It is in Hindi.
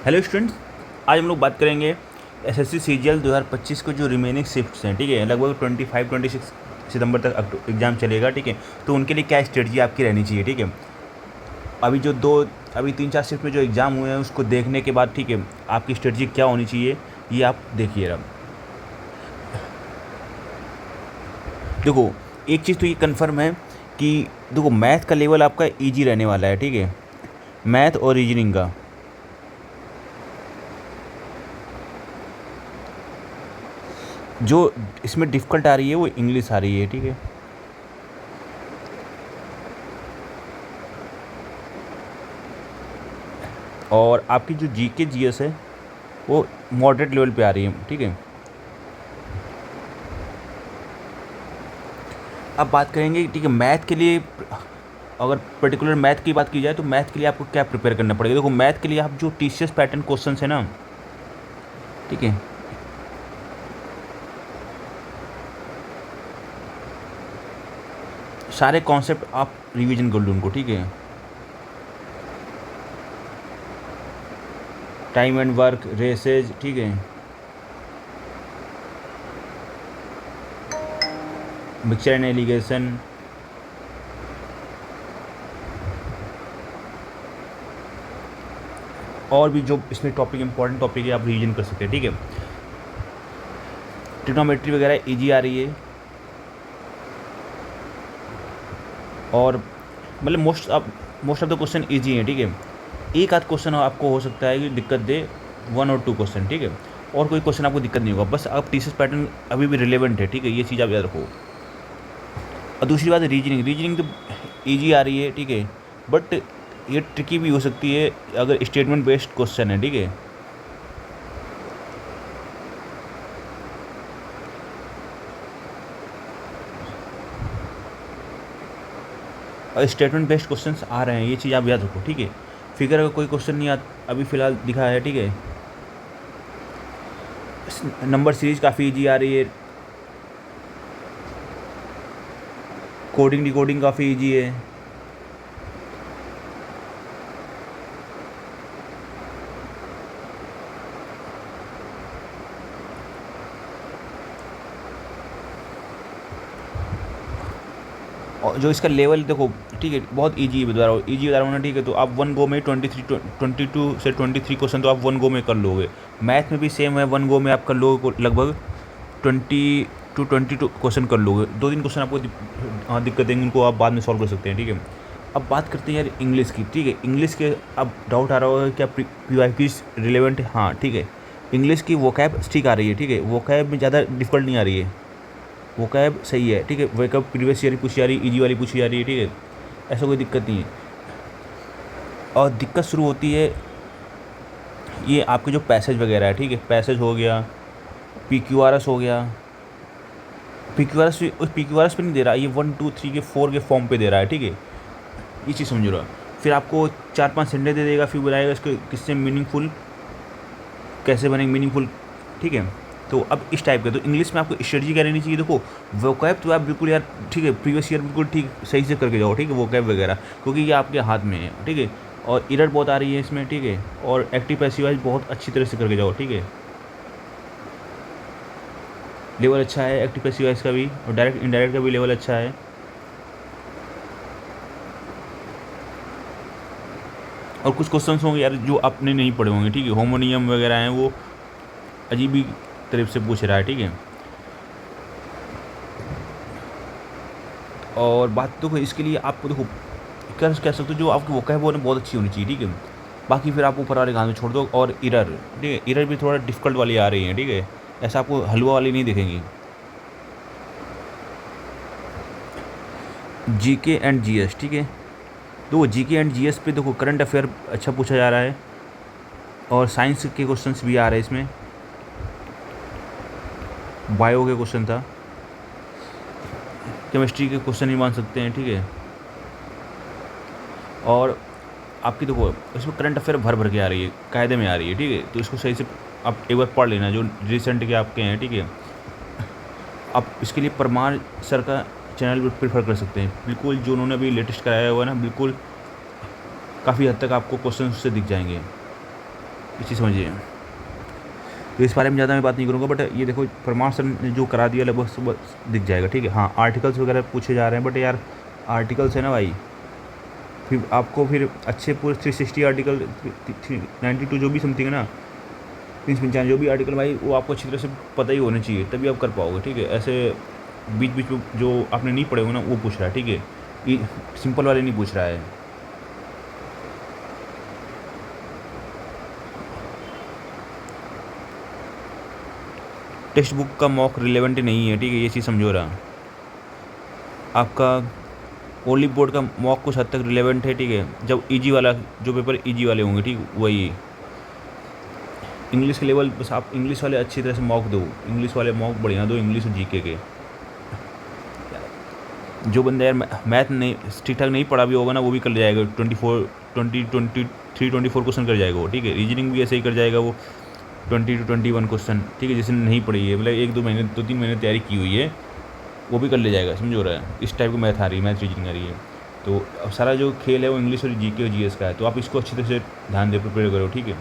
हेलो स्टूडेंट्स, आज हम लोग बात करेंगे एसएससी सीजीएल 2025 को जो रिमेनिंग शिफ्ट्स हैं। ठीक है, लगभग 25-26 सितंबर तक एग्ज़ाम चलेगा। ठीक है, तो उनके लिए क्या स्ट्रेटजी आपकी रहनी चाहिए। ठीक है, अभी 3-4 शिफ्ट में जो एग्ज़ाम हुए हैं उसको देखने के बाद ठीक है आपकी स्ट्रेटजी क्या होनी चाहिए, ये आप देखिएगा। देखो, एक चीज़ तो ये कन्फर्म है कि देखो मैथ का लेवल आपका ईजी रहने वाला है। ठीक है, मैथ और रीजनिंग का जो इसमें डिफ़िकल्ट आ रही है वो इंग्लिश आ रही है। ठीक है, और आपकी जो जीके जीएस है वो मॉडरेट लेवल पे आ रही है। ठीक है, अब बात करेंगे ठीक है मैथ के लिए। अगर पर्टिकुलर मैथ की बात की जाए तो मैथ के लिए आपको क्या प्रिपेयर करना पड़ेगा। देखो, मैथ के लिए आप जो टीसीएस पैटर्न क्वेश्चंस है ना, ठीक है, सारे कॉन्सेप्ट आप रिवीजन कर लो उनको। ठीक है, टाइम एंड वर्क, रेसेज, ठीक है, मिक्सचर एंड एलिगेशन, और भी जो इसमें टॉपिक इंपॉर्टेंट टॉपिक है आप रिवीजन कर सकते हैं। ठीक है, ट्रिग्नोमेट्री वगैरह इजी आ रही है, और मतलब most of the question easy है। ठीक है, एक आध क्वेश्चन आपको हो सकता है कि दिक्कत दे, 1 और 2 क्वेश्चन। ठीक है, और कोई क्वेश्चन आपको दिक्कत नहीं होगा, बस आप टीसीएस पैटर्न अभी भी रिलेवेंट है। ठीक है, ये चीज़ आप याद रखो। और दूसरी बात है रीजनिंग तो ईजी आ रही है। ठीक है, बट ये ट्रिकी भी हो सकती है अगर स्टेटमेंट बेस्ड क्वेश्चन है। ठीक है, और स्टेटमेंट बेस्ड क्वेश्चंस आ रहे हैं, ये चीज़ आप याद रखो। ठीक है, फिगर का कोई क्वेश्चन नहीं अभी फ़िलहाल दिखा है। ठीक है, नंबर सीरीज काफ़ी ईजी आ रही है, कोडिंग डिकोडिंग काफ़ी ईजी है। और जो इसका लेवल देखो, ठीक है, बहुत ईजी बता रहा हूँ, ईजी बता रहा हूँ ना। ठीक है, तो आप वन गो में 22 से 23 क्वेश्चन तो आप वन गो में कर लोगे। मैथ में भी सेम है, वन गो में आप कर लोगे लगभग 22 क्वेश्चन कर लोगे। 2-3 क्वेश्चन आपको दिक्कत देंगे, उनको आप बाद में सॉल्व कर सकते हैं। ठीक है, अब बात करते हैं यार इंग्लिश की। ठीक है, इंग्लिश के अब डाउट आ रहा होगा क्या पी रिलेवेंट है। हाँ, ठीक है, इंग्लिश की वोकैब ठीक आ रही है। ठीक है, वोकैब में ज़्यादा डिफिकल्ट नहीं आ रही है, वोकैब सही है। ठीक है, वोकैब प्रीवियस ईयर पूछी जा रही है, ईजी वाली पूछी जा रही है। ठीक है, ऐसा कोई दिक्कत नहीं है। और दिक्कत शुरू होती है ये आपके जो पैसेज वगैरह है। ठीक है, पैसेज हो गया, PQRS हो गया। PQRS पे नहीं दे रहा, ये 1 2 3 के 4 के फॉर्म पे दे रहा है। ठीक है, ये चीज़ समझ लो। फिर आपको 4-5 संडे दे देगा, फिर बताएगा इसको किससे मीनिंगफुल कैसे बनेंगे मीनिंगफुल। ठीक है, तो अब इस टाइप का तो इंग्लिश में आपको स्ट्रेटजी क्या रहनी चाहिए। देखो, वोकैब तो आप बिल्कुल यार ठीक है प्रीवियस ईयर बिल्कुल ठीक सही से करके जाओ। ठीक है, वोकैब वगैरह, क्योंकि ये आपके हाथ में है। ठीक है, और एरर बहुत आ रही है इसमें। ठीक है, और एक्टिव पैसिव वाइज बहुत अच्छी तरह से करके जाओ। ठीक है, लेवल अच्छा है एक्टिव पैसिव वाइज का भी, और डायरेक्ट इनडायरेक्ट का भी लेवल अच्छा है। और कुछ क्वेश्चन होंगे यार जो आपने नहीं पढ़े होंगे। ठीक है, होमोनियम वगैरह हैं वो अजीब ही तरफ से पूछ रहा है। ठीक है, और बात तो इसके लिए आपको देखो क्या कह सकते हो, जो आपकी वोकैब वो बहुत अच्छी होनी चाहिए। ठीक है, बाकी फिर आप ऊपर वाले घास में छोड़ दो। और इरर, ठीक है, इरर भी थोड़ा डिफिकल्ट वाली आ रही है। ठीक है, ऐसा आपको हलवा वाली नहीं दिखेंगी। जीके एंड जीएस, ठीक है, तो जीके एंड जीएस पे देखो करंट अफेयर अच्छा पूछा जा रहा है, और साइंस के क्वेश्चंस भी आ रहे हैं इसमें, बायो के क्वेश्चन था, केमिस्ट्री के क्वेश्चन ही मान सकते हैं। ठीक है, और आपकी देखो इसमें करंट अफेयर भर भर के आ रही है, कायदे में आ रही है। ठीक है, तो इसको सही से आप एक बार पढ़ लेना जो रिसेंट के आपके हैं। ठीक है, आप इसके लिए परमार सर का चैनल प्रेफर कर सकते हैं, बिल्कुल जो उन्होंने अभी लेटेस्ट कराया हुआ है ना, बिल्कुल काफ़ी हद तक आपको क्वेश्चन उससे दिख जाएंगे। ये चीज़ समझिए। तो इस बारे में ज़्यादा मैं बात नहीं करूँगा, बट ये देखो परमार सर ने जो करा दिया लगभग सब दिख जाएगा, ठीक है। हाँ, आर्टिकल्स वगैरह पूछे जा रहे हैं, बट यार आर्टिकल्स है ना भाई, फिर आपको फिर अच्छे पूरे 360 आर्टिकल 92 जो भी समथिंग है ना, 395 जो भी आर्टिकल भाई, वो आपको अच्छी तरह से पता ही होना चाहिए, तभी आप कर पाओगे, ठीक है। ऐसे बीच बीच में जो आपने नहीं पढ़े हो ना वो पूछ रहा है, ठीक है। ये सिंपल वाले नहीं पूछ रहा है। टेक्स्ट बुक का मॉक रिलेवेंट नहीं है, ठीक है, ये चीज़ समझो रहा। आपका ओनली बोर्ड का मॉक कुछ हद तक रिलेवेंट है, ठीक है, जब इजी वाला, जो पेपर इजी वाले होंगे, ठीक, वही। इंग्लिश के लेवल बस आप इंग्लिश वाले अच्छी तरह से मॉक दो, इंग्लिश वाले मॉक बढ़िया दो, इंग्लिश और जीके के। जो बंदा यार मैथ नहीं ठीक ठाक नहीं पढ़ा भी होगा ना, वो भी कर जाएगा 24 क्वेश्चन कर जाएगा वो, ठीक है। रीजनिंग भी ऐसे ही कर जाएगा वो 20 to 21 क्वेश्चन, ठीक है। जिसने नहीं पढ़ी है, मतलब 1-2 महीने 2-3 महीने तैयारी की हुई है, वो भी कर ले जाएगा, समझो रहा है। इस टाइप की मैथ आ रही है, मैथ रीजनिंग आ रही है। तो अब सारा जो खेल है वो इंग्लिश और जीके और जीएस का है, तो आप इसको अच्छी तरह से ध्यान दे, प्रिपेयर करो, ठीक है।